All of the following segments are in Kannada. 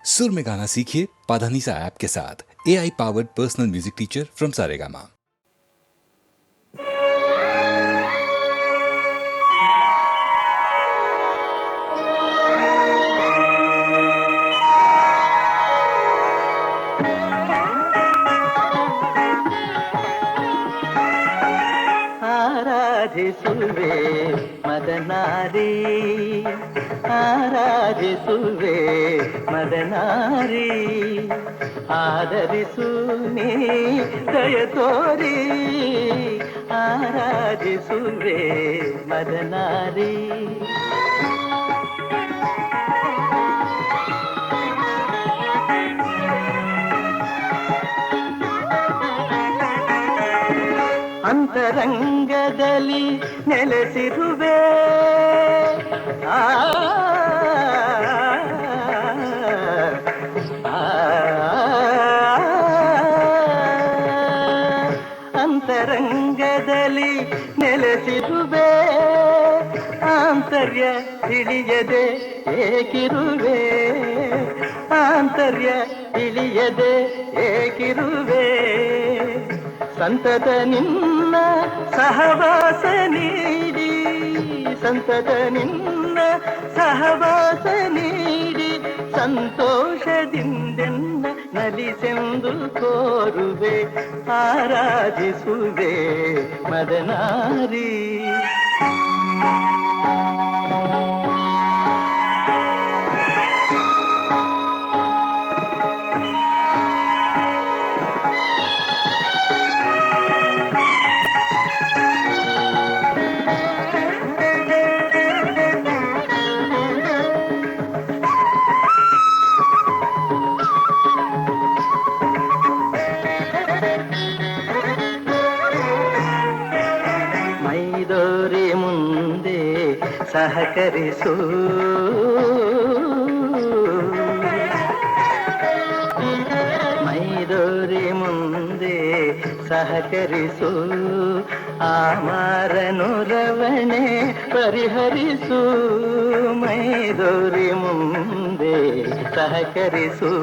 सुर में गाना सीखिए पाधानीसा ऐप के साथ। AI powered personal music teacher from Saregama. ಆರಾಧಿಸುವೆ ಮದನಾರಿ, ಆರಾಧಿಸುವೆ ಮದನಾರಿ, ಆದರಿಸು ನೀ ದಯ ತೋರಿ, ಆರಾಧಿಸುವೆ ಮದನಾರಿ. ಅಂತರಂಗದಲ್ಲಿ ನೆಲೆಸಿರುವೆ, ಅಂತರಂಗದಲ್ಲಿ ನೆಲೆಸಿರುವೆ, ಆಂತರ್ಯ ತಿಳಿಯದೆ ಏಕಿರುವೆ, ಆಂತರ್ಯ ತಿಳಿಯದೆ ಏಕಿರುವೆ. ಸಂತತ ನಿನ್ನ ಸಹವಾಸ ನೀಡಿ, ಸಂತತ ನಿನ್ನ ಸಹವಾಸ ನೀಡಿ, ಸಂತೋಷದಿಂದೆನ್ನ ನಲಿಸೆಂದು ಕೋರುವೆ, ಆರಾಧಿಸುವೆ ಮದನಾರಿ. ಮೈದೋರಿ ಮುಂದೆ ಸಹಕರಿಸು, ಮೈದೋರಿ ಮುಂದೆ ಸಹಕರಿಸು, ಆಮಾರನುರವಣೆ ಪರಿಹರಿಸು, ಮೈದೋರಿ ಮುಂದೆ ಸಹಕರಿಸು,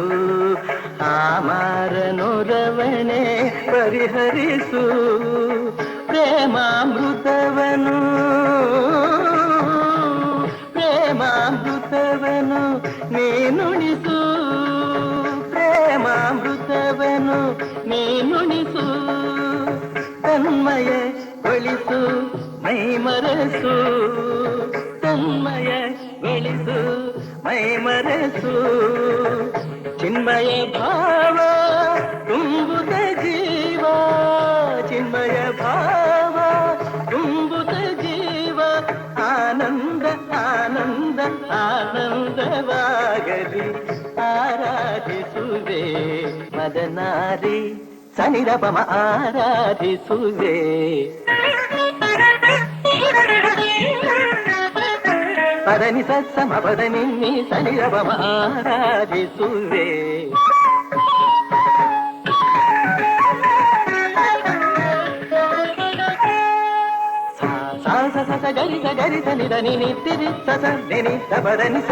ಆಮಾರನುರವಣೆ ಪರಿಹರಿಸು. ಪ್ರೇಮಾಮೃತವನು, ಪ್ರೇಮಾಮೃತವನು ನೀನುಣಿಸು, ಪ್ರೇಮಾಮೃತವನು ನೀನುಣಿಸು. ತನ್ಮಯ ಗೊಳಿಸು ಮೈಮರಸು, ತನ್ಮಯ ಗೊಳಿಸು ಮೈಮರಸು. ಚಿನ್ಮಯ ಭಾವ ತುಂಬುತ್ತ ಜೀವ, ಚಿನ್ಮಯ ಭಾವ ತುಂಬುತ್ತ ಜೀವ, ಆನಂದ ಆನಂದ ಆನಂದವಾಗಲಿ, ಆರಾಧಿಸುವೆ ಮದನಾರಿ. ಸನಿರಪಮ ಆರಾಧಿಸುವೆ, ಪದನಿ ಸತ್ಸಮ ಪದ ನಿನ್ನಿ ಸನಿರಪಮ ಆರಾಧಿಸುವೆ. ಸ ಗರಿ ಸ ಗರಿ ಸ ನಿದ ನಿ ನಿತ್ತಿರಿ ಸ ಸ ನಿ ನಿ ಸ ಪದ ನಿ ಸ.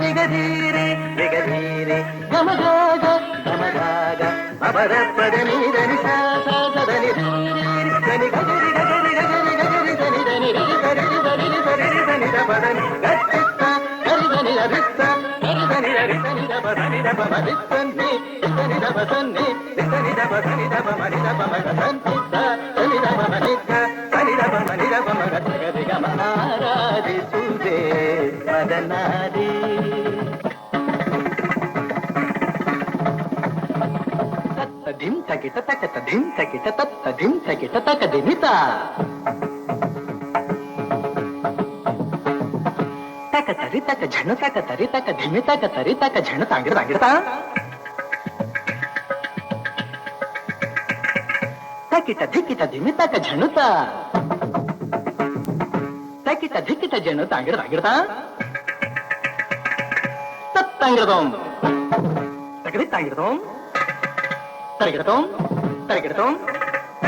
ರಿಗಧೀರೆ ರಿಗಧೀರೆ ಗಮಗಾಗ ಗಮಗಾಗ ಮಬರ ಪದ ನೀರ ನಿ ಸ ಸ ಸದ ನಿ ಧನಿ ಗರಿ ಗರಿ ಗರಿ ಗರಿ ಧನಿ ಧನಿ ರಿ ಗರಿ ಗರಿ ಗರಿ ಧನಿ ದ ಪದ ನಿ ಗಟ್ಟಿತ್ತ ಗರಿ ಧನಿ ದ ರಿತ್ತ ಗರಿ ಧನಿ ದ ರಿತನಿ ದ ಪದನಿ ದ ಪಮ ರಿತ್ತನಿ ರಿತನಿ ದ ಪದನಿ ರಿತನಿ ದ ಪದನಿ ದ ಪಮ ನಿ ದ ಪಮ ಗಸಂತಿ ದ ಧನಿ ದ ಪಮ ನಿ ದ ಧನಿ ದ ಪಮ ನಿ ದ ಪಮ ಗಸ ಗರಿ ಗಮ. ಆರಾಧಿಸುವೆ ಮದನಾರಿ. ಧಿಂ ತಕಿಟ ತಕತ ಧಿಂ ತಕಿಟ ತತ್ತ ಧಿಂ ತಕಿಟ ತಕ ದಿಮಿತ ತಕ ತರಿ ತಕ ಝಣು ತಕ ತರಿ ತಕ ಧಿಮಿ ತಕ ತರಿ ತಕ ಝಣು ತಾಂಗಿಡ ತಾಂಗಿಡತ ತಕಿಟ ಧಿಕಿಟ ಧಿಮಿ ತಕ ಝಣುತ ತಕಿಟ ಧಿಕಿಟ ಝಣು ತಾಂಗಿಡ ತಾಂಗಿಡತ ತತ್ತಂಗಿಡದೋಂ ತಕದಿ ತಾಂಗಿಡದೋಂ ತರಗಿಡತೋಂ ತರಗಿಡತೋಂ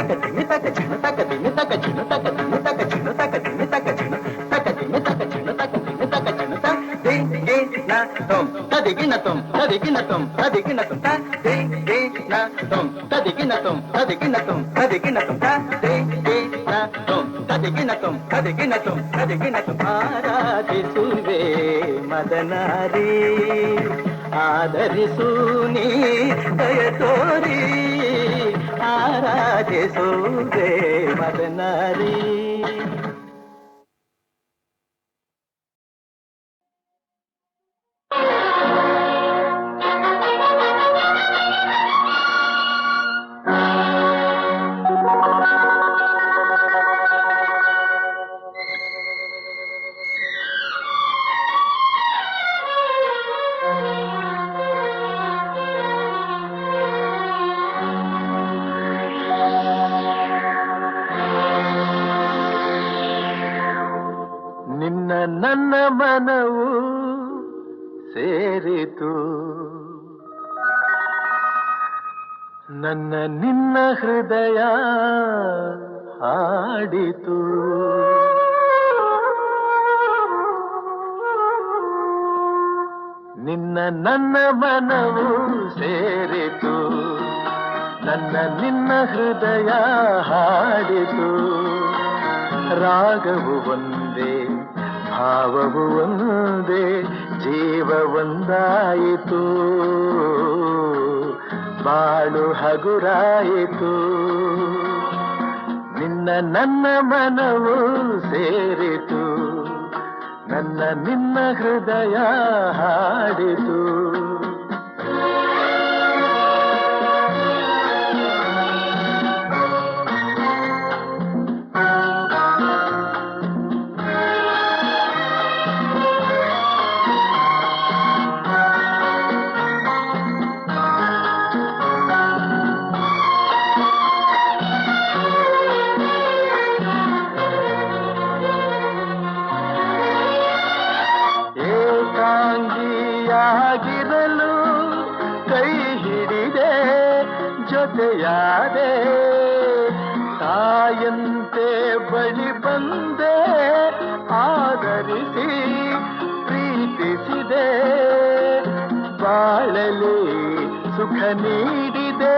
ತಕ ತಿಮಿ ತಕ ಚಿಣು ತಕ ತಿಮಿ ತಕ ಚಿಣು ತಕ ತಿಮಿ ತಕ ಚಿಣು ತಕ ತಿಮಿ ತಕ ಚಿಣು ತಕ ತಿಮಿ ತಕ ಚಿಣು ತಕ ತಿಮಿ ತಕ ಚಿಣು ತ ದೇ ದೇ ನ ತೊಂ ತದಿಗಿನ ತೊಂ ತದಿಗಿನ ತೊಂ ತದಿಗಿನ ತೊಂ ತ ದೇ ದೇ ನ ತೊಂ ತದಿಗಿನ ತೊಂ ತದಿಗಿನ ತೊಂ ತದಿಗಿನ ತೊಂ ತ ದೇ ದೇ ನ ತೊಂ ತದಿಗಿನ ತೊಂ ತದಿಗಿನ ತೊಂ ತದಿಗಿನ ತೊಂ ಆರಾಧಿಸುವೆ ಮದನಾರಿ ಆದರಿಸು ನೀ ದಯ ತೋರಿ ಆರಾಧಿಸುವೆ ಮದನಾರಿ. ನನ್ನ ಮನವು ಸೇರಿತು ನನ್ನ ನಿನ್ನ ಹೃದಯ ಹಾಡಿತು ನಿನ್ನ ನನ್ನ ಮನವು ಸೇರಿತು ನನ್ನ ನಿನ್ನ ಹೃದಯ ಹಾಡಿತು ರಾಗವು ಒಂದೇ ಭಾವವು ಒಂದೇ ಜೀವ ಒಂದಾಯಿತು ಬಾಳು ಹಗುರಾಯಿತು ನಿನ್ನ ನನ್ನ ಮನವು ಸೇರಿತು ನನ್ನ ನಿನ್ನ ಹೃದಯ ಹಾಡಿತು ಏಕಾಂಗಿಯಾಗಿರಲು ಕೈ ಹಿಡಿದೆ ಜೊತೆಯಾದೆ ತಾಯಂತೆ ಬಳಿ ಬಂದೆ ಆದರಿಸಿ ಪ್ರೀತಿಸಿದೆ ಬಾಳಲಿ ಸುಖ ನೀಡಿದೆ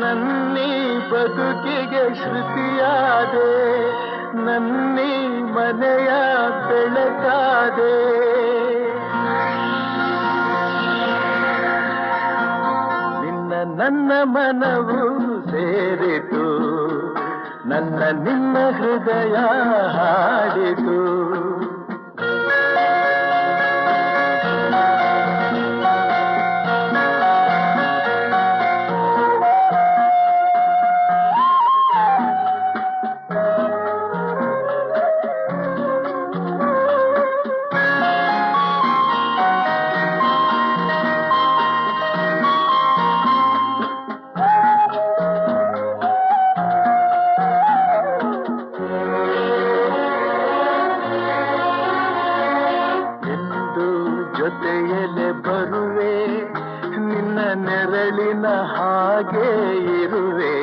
ನನ್ನಿ ಬದುಕಿಗೆ ಶ್ರುತಿಯಾದೆ ನನ್ನಿ ಮನೆಯ ಬೆಳಕಾದೆ ನಿನ್ನ ನನ್ನ ಮನವು ಸೇರಿತು ನನ್ನ ನಿನ್ನ ಹೃದಯ ಹಾಡಿತು ಜೊತೆಯಲೆ ಬರುವೆ ನಿನ್ನ ನೆರಳಿನ ಹಾಗೆ ಇರುವೆ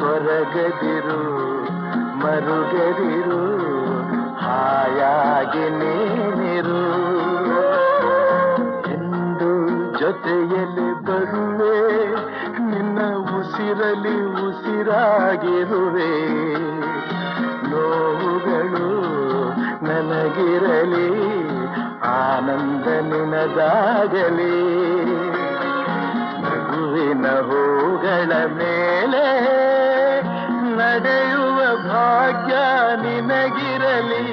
ಕೊರಗದಿರು ಮರುಗದಿರು ಹಾಯಾಗಿ ನೀನಿರು ಎಂದು ಜೊತೆಯಲೆ ಬರುವೆ ನಿನ್ನ ಉಸಿರಲಿ ಉಸಿರಾಗಿರುವೆ ನೋವುಗಳು ನನಗಿರಲಿ ಆನಂದ ನಿನದಾಗಲಿ ನಗುವಿನ ಹೂಗಳ ಮೇಲೆ ನಡೆಯುವ ಭಾಗ್ಯ ನಿನಗಿರಲಿ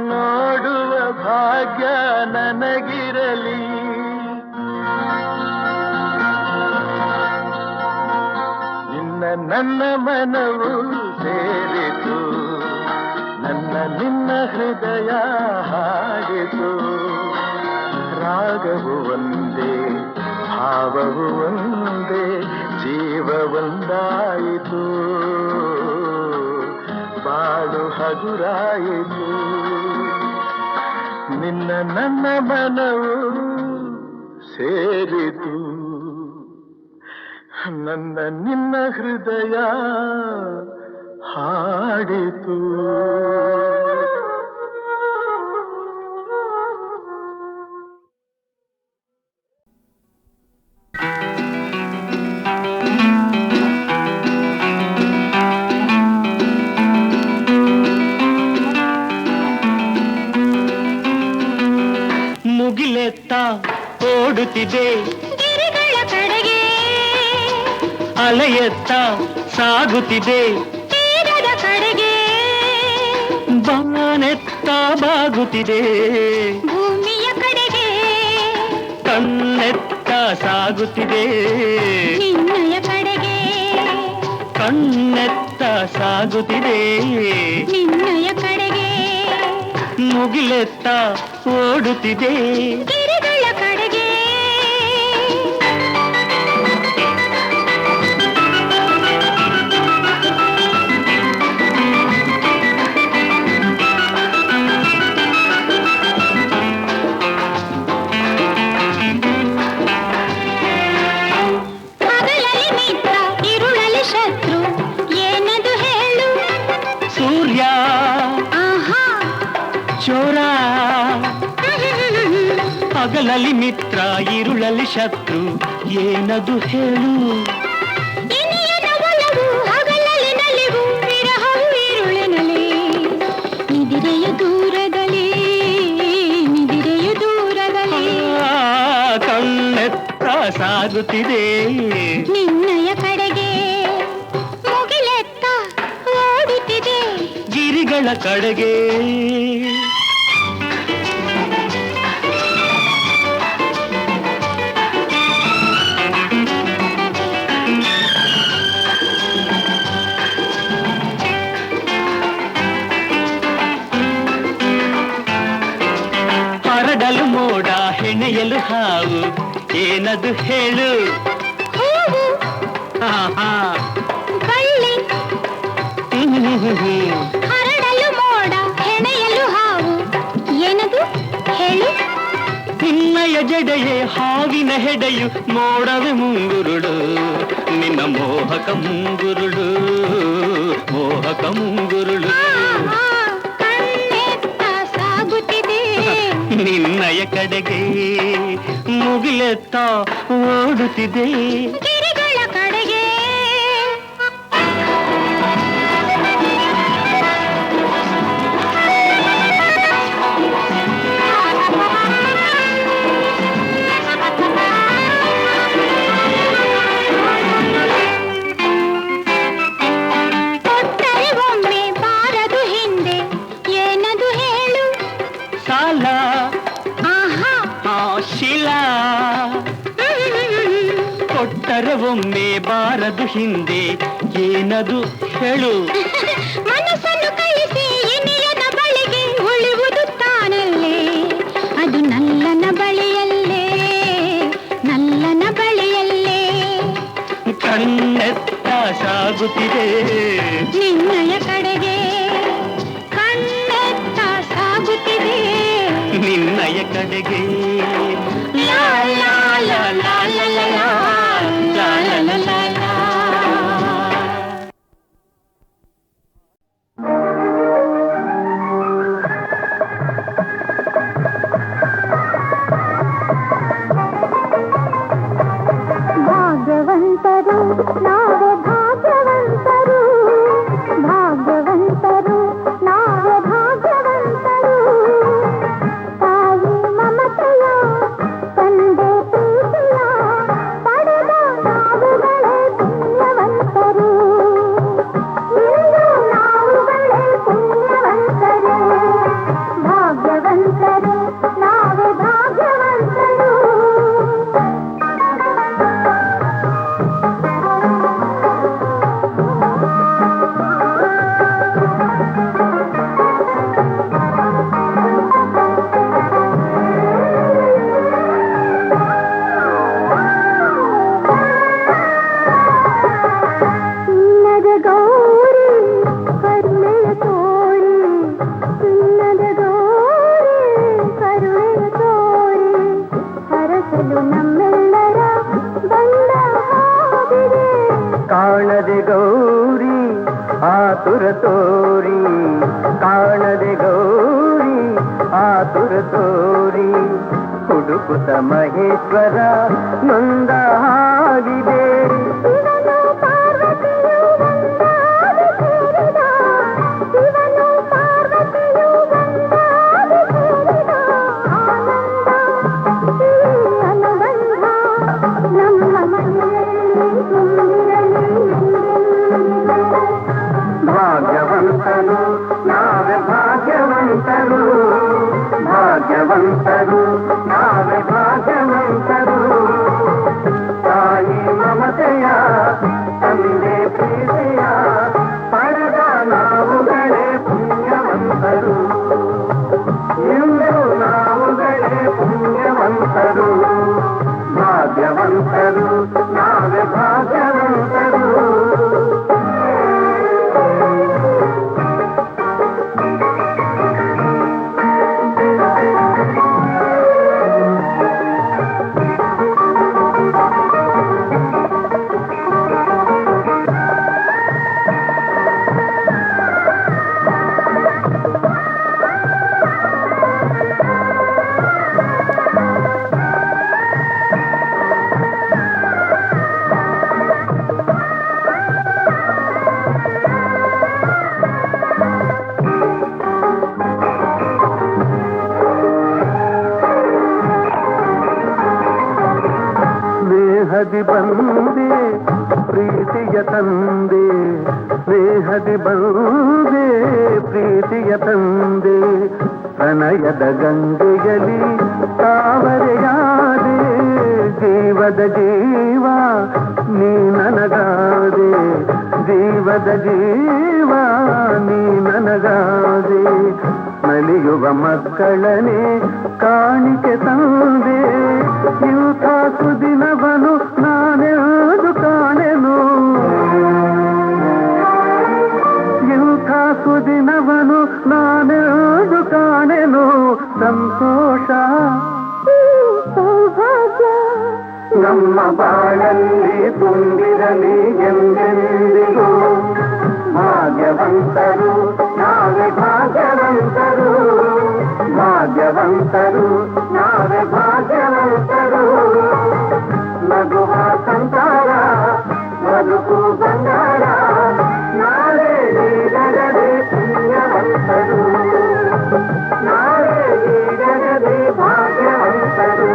ನೋಡುವ ಭಾಗ್ಯ ನನಗಿರಲಿ ನಿನ್ನ ನನ್ನ ಮನವು ಸೇರಿತು ನನ್ನ ನಿನ್ನ ಹೃದಯ ಹಾಡಿತು ರಾಗವು ಒಂದೇ ಭಾವವು ಒಂದೇ ಜೀವ ಒಂದಾಯಿತು ಬಾಳು ಹಗುರಾಯಿತು ನಿನ್ನ ನನ್ನ ಮನವು ಸೇರಿತು ನನ್ನ ನಿನ್ನ ಹೃದಯ ಹಾಡಿತು. ಮುಗಿಲೆತ್ತ ಓಡುತ್ತಿದೆ ಗಿರಿಗಳ ಕಡೆಗೆ, ಅಲೆಯೆತ್ತ ಸಾಗುತ್ತಿದೆ ತೀರದ ಕಡೆಗೆ, ಬಾನೆತ್ತ ಬಾಗುತ್ತಿದೆ ಭೂಮಿಯ ಕಡೆಗೆ, ಕಣ್ಣೆತ್ತ ಸಾಗುತ್ತಿದೆ ನಿನ್ನಯ ಕಡೆಗೆ, ಕಣ್ಣೆತ್ತ ಸಾಗುತ್ತಿದೆ ನಿನ್ನಯ ಕಡೆಗೆ, ಮುಗಿಲೆತ್ತ ಓಡುತ್ತಿದೆ ಗಿರಿಗಳ ಕಡೆಗೆ. ಹಗಲಲ್ಲಿ ಮಿತ್ರ, ಇರುಳಲ್ಲಿ ಶತ್ರು, ಏನದು ಹೇಳು? ಸೂರ್ಯ ಆಹಾ ಚೋರ, ಹಗಲಲ್ಲಿ ಮಿತ್ರ ಇರುಳಲ್ಲಿ ಶತ್ರು, ಏನದು ಹೇಳು? ಇನಿಯನ ಒಲವು ಹಗಲಲ್ಲಿ ನಲಿವು, ವಿರಹವು ಇರುಳಿನಲ್ಲಿ, ನಿದಿರೆಯು ದೂರದಲ್ಲಿ, ನಿದಿರೆಯು ದೂರದಲ್ಲಿ, ಕಣ್ಣೆತ್ತ ಸಾಗುತ್ತಿದೆ ನಿನ್ನಯ ಕಡೆಗೆ, ಮುಗಿಲೆತ್ತ ಓಡುತ್ತಿದೆ ಗಿರಿಗಳ ಕಡೆಗೆ. ಹರಡಲು ಮೋಡ ಹೆಣೆಯಲು ಹಾವು, ಏನದು ಹೇಳು? ಹೂವು ಆಹಾ. ಬಳ್ಳಿ, ಹರಡಲು ಮೋಡ ಹೆಣೆಯಲು ಹಾವು, ಏನದು ಹೇಳು? ನಿನ್ನಯ ಜಡೆಯೇ ಹಾವಿನ ಹೆಡೆಯು, ಮೋಡವೆ ಮುಂಗುರುಳು, ನಿನ್ನ ಮೋಹಕ ಮುಂಗುರುಳು, ಮೋಹಕ ಮುಂಗುರುಳು, ಆಹಾ, ಕಣ್ಣೆತ್ತ ಸಾಗುತ್ತಿದೆ ನಿನ್ನಯ ಕಡೆಗೆ, ಮುಗಿಲೆತ್ತ ಓಡುತ್ತಿದೆ ಗಿರಿಗಳ ಕಡೆಗೆ. ಕೊಟ್ಟರೆ ಒಮ್ಮೆ ಬಾರದು ಹಿಂದೆ, ಏನದು ಹೇಳು? ಸಾಲ ಆಹಾ ಶಿಲಾ, ಕೊಟ್ಟರೆ ಒಮ್ಮೆ ಬಾರದು ಹಿಂದೆ, ಏನದು ಹೇಳು? ಮನಸ್ಸನ್ನು ಕಳಿಸಿ ಇನಿಯನ ಬಳಿಗೆ, ಉಳಿಯುವುದು ತಾನಲ್ಲೇ, ಅದು ನಲ್ಲನ ಬಳಿಯಲ್ಲೇ, ನಲ್ಲನ ಬಳಿಯಲ್ಲೇ, ಕಣ್ಣೆತ್ತ ಸಾಗುತ್ತಿದೆ ನಿನ್ನಯ ಕಡೆಗೆ, ಕಣ್ಣೆತ್ತ ಸಾಗುತ್ತಿದೆ ನಿನ್ನಯ ಕಡೆಗೆ. ಲಾ ಲಾ ಲಾ ಲಾ ಲಾ ಲಾ ಲಾ, ಲಾ ಲಾ ಲಾ ಲಾ ಲಾ. ಭಾಗ್ಯವಂತರು ನಾವೇ ಭಾಗ್ಯವಂತರು, ಭಾಗ್ಯವಂತರು ನಾವೇ ಭಾಗ್ಯವಂತರು, ತಾಯಿ ಮಮತೆಯ ತಂದೆ ಪ್ರೀತಿಯ ಪಡೆದ ನಾವುಗಳೇ ಪುಣ್ಯವಂತರು, ಇಂದು ನಾವುಗಳೇ ಪುಣ್ಯವಂತರು, ಭಾಗ್ಯವಂತರು ನಾವೇ ಭಾಗ್ಯವಂತರು. ಆತುರ ತೋರಿ ಕಾಣದೆ ಗೌರಿ ಆತುರ ತೋರಿ ಹುಡುಕುತ್ತ ಮಹೇಶ್ವರ ನೊಂದ ಹಾಗಿದೆ. ಭಾಗ್ಯವಂತರು ನಾವೇ ಭಾಗ್ಯವಂತರು, ಭಾಗ್ಯವಂತರು ನಾವೇ ಭಾಗ್ಯವಂತರು. ತಾಯಿ ಮಮತೆಯ ತಂದೆ ಪ್ರೀತಿಯ ಪಡೆದ ನಾವುಗಳೇ ಪುಣ್ಯವಂತರು. ಇಂದು ನಾವುಗಳೇ ಪುಣ್ಯವಂತರು, ಭಾಗ್ಯವಂತರು ನಾವೇ ಭಾಗ್ಯವಂತರು. ಸ್ನೇಹದಿ ಬಂದೆ ಪ್ರೀತಿಯ ತಂದೆ, ಸ್ನೇಹದಿ ಬಂದೆ ಪ್ರೀತಿಯ ತಂದೆ. ಪ್ರಣಯದ ಗಂಗೆಯಲ್ಲಿ ತಾವರೆಯಾದೆ, ಜೀವದ ಜೀವ ನೀ ನನಗಾದೆ, ಜೀವದ ಜೀವ ನೀ ನನಗಾದೆ. ನಲಿಯುವ ಮಕ್ಕಳನೆ ಕಾಣಿಕೆ ತಂದೆ, ಇಂಥ ಸುದಿನವನು ನಾನೆಂದು ಕಾಣೆನು, ಇಂಥ ಸುದಿನವನು ನಾನೆಂದು ಕಾಣೆನು. ಸಂತೋಷ ಸೌಭಾಗ್ಯ ನಮ್ಮ ಬಾಳಲ್ಲಿ ತುಂಬಿರಲಿ ಎಂದೆಂದಿಗೂ. ಭಾಗ್ಯವಂತರು ನಾವೇ ಭಾಗ್ಯವಂತರು, ಭಾಗ್ಯವಂತರು ನಾವೇ ಭಾಗ್ಯವಂತರು. ನಗುವ ಸಂಸಾರ ಬದುಕು ಬಂಗಾರ, ನಾವೇ ನೀಡದೆ ಪುಣ್ಯವಂತರು, ನಾವೇ ನೀಡದೆ ಭಾಗ್ಯವಂತರು,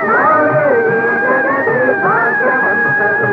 ನಾವೇ ನೀಡದೆ ಭಾಗ್ಯವಂತರು.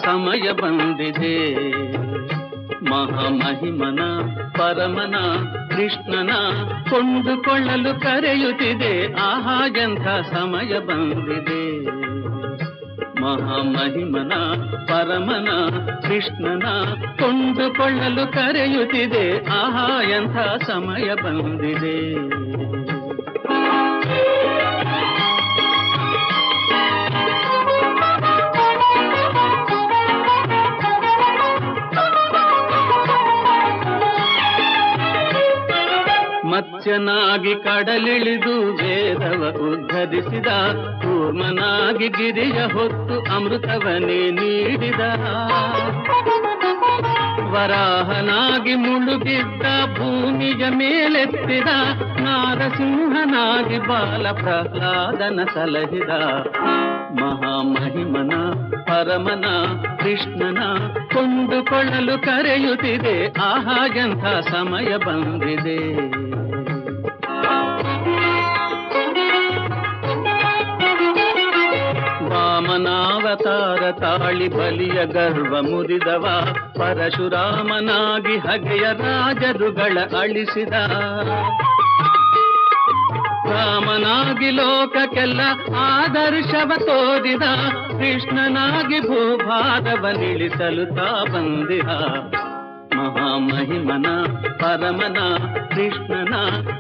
ಸಮಯ ಬಂದಿದೆ. ಮಹಾಮಹಿಮನ ಪರಮನ ಕೃಷ್ಣನ ಕೊಂಡುಕೊಳ್ಳಲು ಕರೆಯುತ್ತಿದೆ. ಆಹಾ ಎಂಥ ಸಮಯ ಬಂದಿದೆ. ಮಹಾಮಹಿಮನ ಪರಮನ ಕೃಷ್ಣನ ಕೊಂಡುಕೊಳ್ಳಲು ಕರೆಯುತ್ತಿದೆ. ಆಹಾ ಎಂಥ ಸಮಯ ಬಂದಿದೆ. ಮತ್ಸ್ಯನಾಗಿ ಕಡಲಿಳಿದು ವೇದವ ಉದ್ಧರಿಸಿದ, ಕೂರ್ಮನಾಗಿ ಗಿರಿಯ ಹೊತ್ತು ಅಮೃತವನೇ ನೀಡಿದ, ವರಾಹನಾಗಿ ಮುಳುಗಿದ್ದ ಭೂಮಿಯ ಮೇಲೆತ್ತಿದ, ನಾರಸಿಂಹನಾಗಿ ಬಾಲ ಪ್ರಹ್ಲಾದನ ಸಲಹಿದ. ಮಹಾಮಹಿಮನ ಪರಮನ ಕೃಷ್ಣನ ಕೊಂಡುಕೊಳ್ಳಲು ಕರೆಯುತ್ತಿದೆ. ಆಹಾ ಎಂಥ ಸಮಯ ಬಂದಿದೆ. ವಾಮನಾವತಾರ ತಾಳಿ ಬಲಿಯ ಗರ್ವ ಮುರಿದವ, ಪರಶುರಾಮನಾಗಿ ಹಗೆಯ ರಾಜರುಗಳ ಅಳಿಸಿದ, ರಾಮನಾಗಿ ಲೋಕಕ್ಕೆಲ್ಲ ಆದರ್ಶವ ತೋರಿದ, ಕೃಷ್ಣನಾಗಿ ಭೂಭಾರವನಿಳಿಸಲು ತಾ ಬಂದಿದ. ಮಹಾಮಹಿಮನ ಪರಮನ ಕೃಷ್ಣನ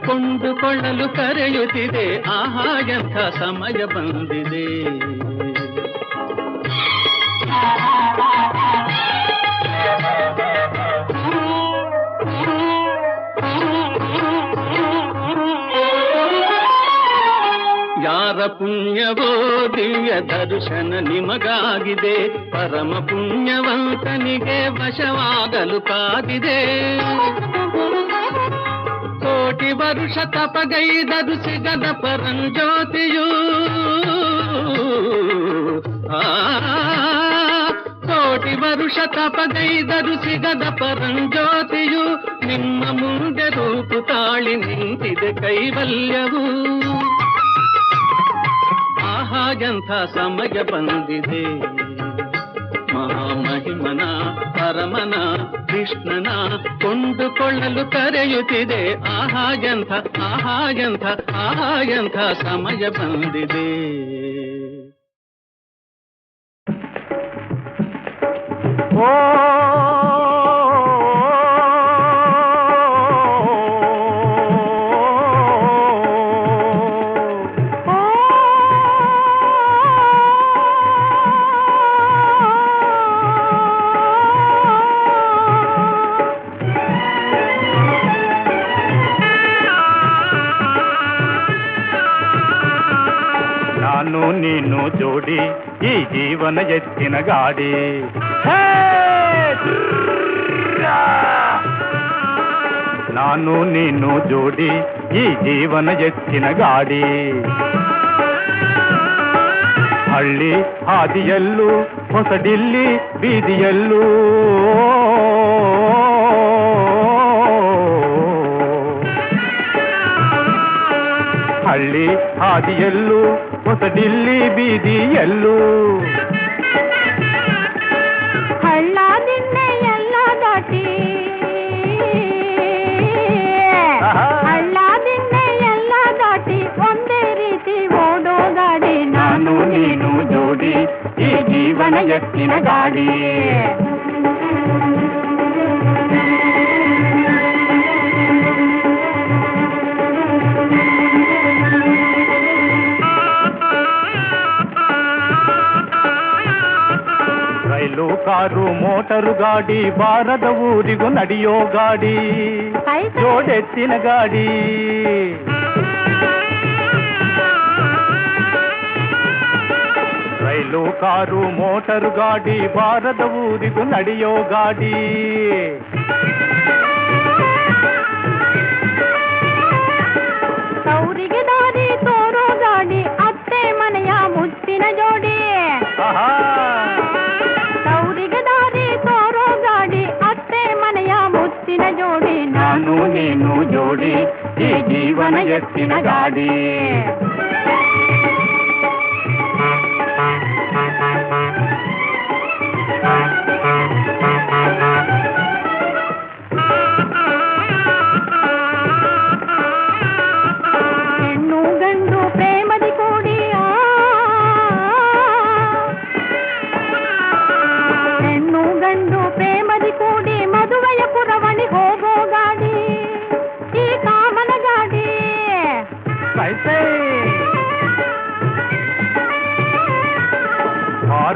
ಕೊಂಡುಕೊಳ್ಳಲು ಕರೆಯುತ್ತಿದೆ. ಆಹಾ ಎಂಥ ಸಮಯ ಬಂದಿದೆ. ಯಾರ ಪುಣ್ಯವೋ ದಿವ್ಯ ದರ್ಶನ ನಿಮಗಾಗಿದೆ, ಪರಮ ಪುಣ್ಯವಂತನಿಗೆ ವಶವಾಗಲು ಕಾದಿದೆ. ಕೋಟಿ ವರುಷ ತಪಗೈದರು ಸಿಗದ ಪರಂಜ್ಯೋತಿಯು, ಕೋಟಿ ವರುಷ ತಪಗೈದರು ಸಿಗದ ಪರಂಜ್ಯೋತಿಯು, ನಿಮ್ಮ ಮುಂದೆ ರೂಪು ತಾಳಿ ನಿಂತಿದೆ ಕೈವಲ್ಯವು. ಆಹಾ ಎಂಥ ಸಮಯ ಬಂದಿದೆ. ಮಹಾಮಹಿಮನ ಪರಮನ ಕೃಷ್ಣನ ಕೊಂಡುಕೊಳ್ಳಲು ಕರೆಯುತ್ತಿದೆ. ಆಹಾ ಎಂಥ ಆಹಾ ಎಂಥ ಆಹಾ ಎಂಥ ಸಮಯ ಬಂದಿದೆ. ಓ ನೀನು ಜೋಡಿ ಈ ಜೀವನ ಎತ್ತಿನ ಗಾಡಿ. ನಾನು ನೀನು ಜೋಡಿ ಈ ಜೀವನ ಎತ್ತಿನ ಗಾಡಿ. ಹಳ್ಳಿ ಹಾದಿಯಲ್ಲೂ ಹೊಸಡಿಲ್ಲಿ ಬೀದಿಯಲ್ಲೂ, ಹಳ್ಳಿ ಹಾದಿಯಲ್ಲೂ ಹೊಸಡಿಲ್ಲಿ ಬೀದಿಯಲ್ಲೂ, ಹಳ್ಳ ದಿನ್ನೆ ಎಲ್ಲ ದಾಟಿ, ಹಳ್ಳ ದಿನ್ನೆ ಎಲ್ಲ ದಾಟಿ ಒಂದೇ ರೀತಿ ಓಡೋ ಗಾಡಿ. ನಾನು ನೀನು ಜೋಡಿ ಈ ಜೀವನ ಎತ್ತಿನ ಗಾಡಿ. ರೈಲು ಕಾರು ಮೋಟರು ಗಾಡಿ, ಬಾರದ ಊರಿಗೂ ನಡೆಯೋ ಗಾಡಿ, ಜೋಡೆತ್ತಿನ ಗಾಡಿ. ರೈಲು ಕಾರು ಮೋಟರು ಗಾಡಿ, ಬಾರದ ಊರಿಗೂ ನಡೆಯೋ ಗಾಡಿ. ಸೌರಿಗೆ ದಾರಿ ತೋರೋ ಗಾಡಿ, ಅತ್ತೆ ಮನೆಯ ಮುತ್ತಿನ ಜೋಡಿ. ಸೌರಿಗೆ ದಾರಿ ತೋರೋ ಗಾಡಿ, ಅತ್ತೆ ಮನೆಯ ಮುತ್ತಿನ ಜೋಡಿ. ನಾನು ನೀನು ಜೋಡಿ ಈ ಜೀವನ ಎತ್ತಿನ ಗಾಡಿ.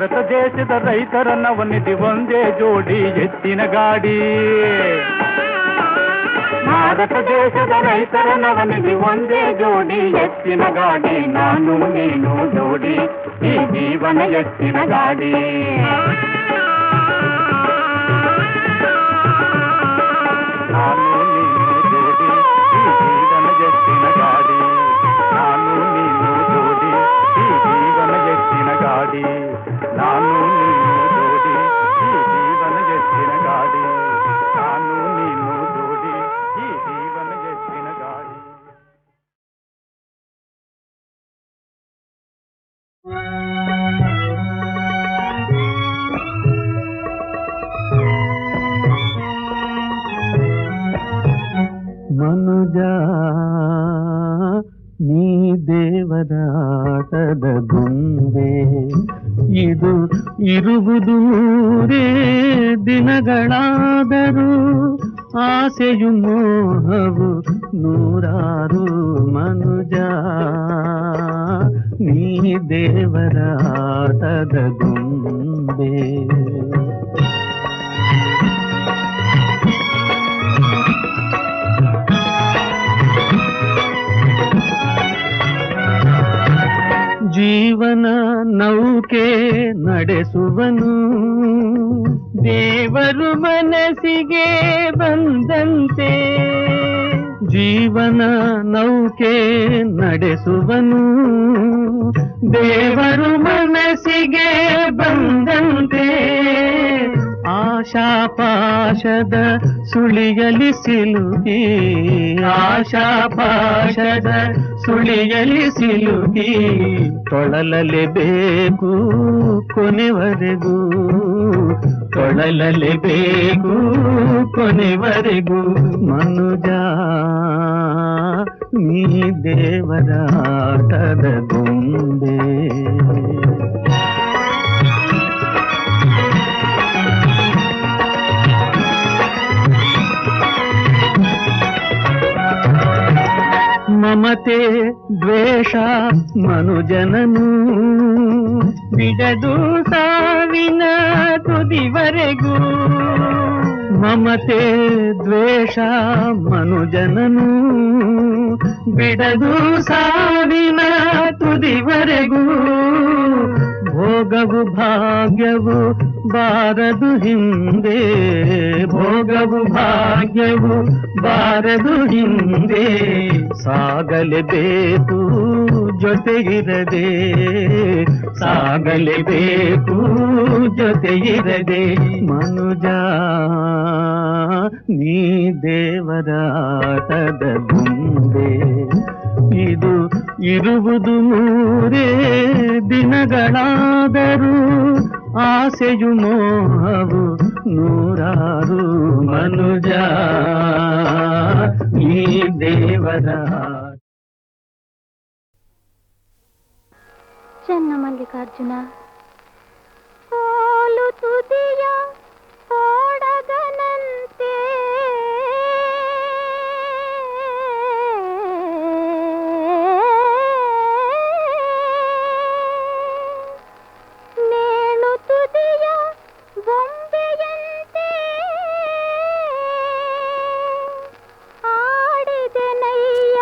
ಭಾರತ ದೇಶದ ರೈತರ ನವನಿಧಿ ಒಂದೇ ಜೋಡಿ ಎತ್ತಿನ ಗಾಡಿ. ಭಾರತ ದೇಶದ ರೈತರ ನವನಿಧಿ ಒಂದೇ ಜೋಡಿ ಎತ್ತಿನ ಗಾಡಿ. ನಾನು ನೀನು ಜೋಡಿ ಈ ಜೀವನ ಎತ್ತಿನ ಗಾಡಿ. ನಾನು ನೀನು ಜೋಡಿ ಈ ಜೀವನ ಎತ್ತಿನ ಗಾಡಿ. ನಾನು ನೀನು ಜೋಡಿ ಈ ಜೀವನ ಎತ್ತಿನ ಗಾಡಿ. ನಾನು ನೀನು ಜೋಡಿ ಈ ಜೀವನ ಎತ್ತಿನ ಗಾಡಿ. ನಾನು ನೀನು ಜೋಡಿ ಈ ಜೀವನ ಎತ್ತಿನ ಗಾಡಿ. ಮನುಜ ನೀ ದೇವರಾಟದ ಗೊಂಬೆ, ಇದು ಇರುವುದು ಮೂರೇ ದಿನಗಳಾದರೂ ಆಸೆಯು ಮೋಹವು ನೂರಾರು. ಮನುಜ ನೀ ದೇವರಾಟದ ಗೊಂಬೆ. ಜೀವನ ನೌಕೆ ನಡೆಸುವನು ದೇವರು ಮನಸ್ಸಿಗೆ ಬಂದಂತೆ. ಜೀವನ ನೌಕೆ ನಡೆಸುವನು ದೇವರು ಮನಸ್ಸಿಗೆ ಬಂದಂತೆ. ಆಶಾಪಾಶದ ಸುಳಿಯಲಿ ಸಿಲುಕಿ, ಆಶಾಪಾಶದ ಸುಳಿಯಲಿ ಸಿಲುಕಿ ತೊಳಲಲೇಬೇಕು ಕೊನೆವರೆಗೂ, ತೊಳಲಲೇಬೇಕು ಕೊನೆವರೆಗೂ. ಮನುಜ ನೀ ದೇವರಾಟದ ಗೊಂಬೆ. ಮಮತೆ ದ್ವೇಷ ಮನುಜನನು ಬಿಡದು ಸಾವಿನ ತುದಿವರೆಗೂ. ಮಮತೆ ದ್ವೇಷ ಮನುಜನನು ಬಿಡದು ಸಾವಿನ ತುದಿವರೆಗೂ. ಭೋಗವು ಭಾಗ್ಯವು ಬಾರದು ಹಿಂದೆ, ಭೋಗವು ಭಾಗ್ಯವು ಬಾರದು ಹಿಂದೆ. ಸಾಗಲೇಬೇಕು ಜೊತೆಗಿರದೆ, ಸಾಗಲೇಬೇಕು ಜೊತೆಗಿರದೆ. ಮನುಜ ನೀ ದೇವರಾಟದ ಗೊಂಬೆ, ಇದು ಇರುವುದು ಮೂರೇ ದಿನಗಳಾದರೂ ಆಸೆಯು ಮೋಹವು ನೂರಾರು. ಮನುಜ ಈ ದೇವರ. ಚೆನ್ನ ಮಲ್ಲಿಕಾರ್ಜುನ ಕೋಲು ತುದಿಯ ಓಡಗನಂತೆ ನೇಣು ತುದಿಯ ಬೊಂಬೆಯಂತೆ ಆಡಿದೆನಯ್ಯ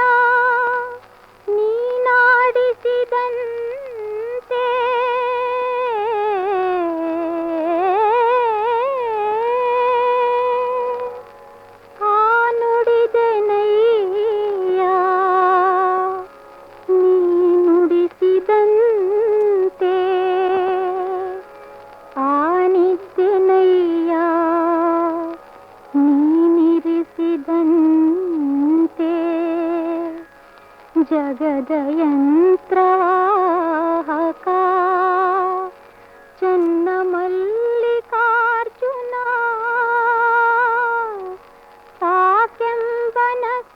ನೀನಾಡಿಸಿದಂತೆ. ಆ ನುಡಿದೆನಯ್ಯ ನೀ ನುಡಿಸಿದಂತೆ. ಆನಿದ್ದೆನಯ್ಯ ನೀನಿರಿಸಿದಂತೆ. ಜಗದ ಯಂತ್ರವಾಹಕ ಚೆನ್ನ ಮಲ್ಲಿಕಾರ್ಜುನ ಸಾಕೆಂಬನಕ್ಕ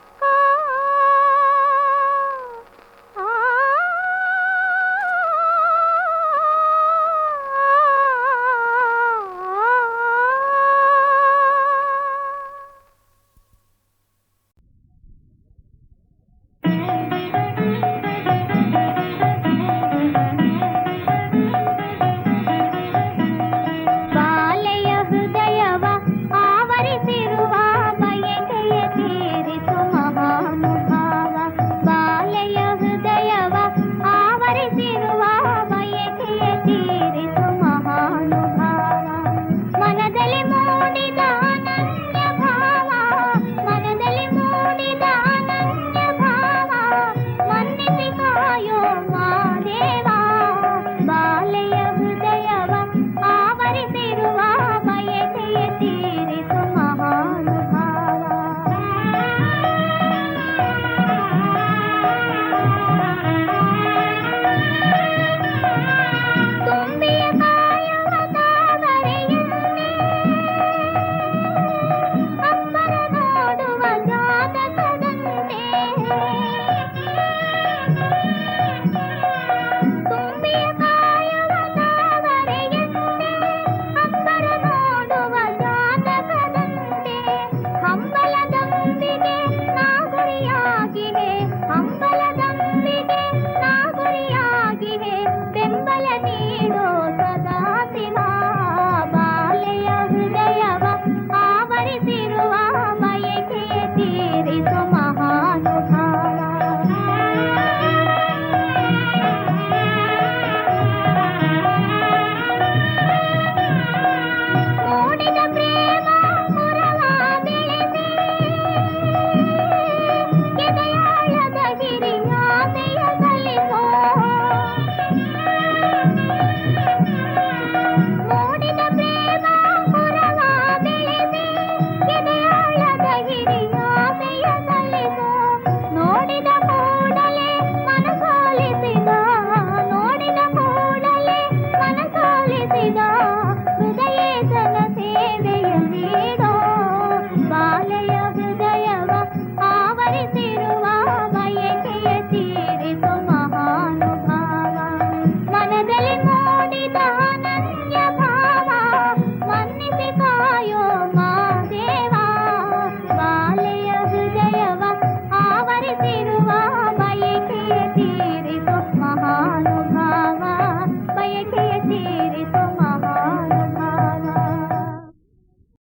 ತೀರಿತು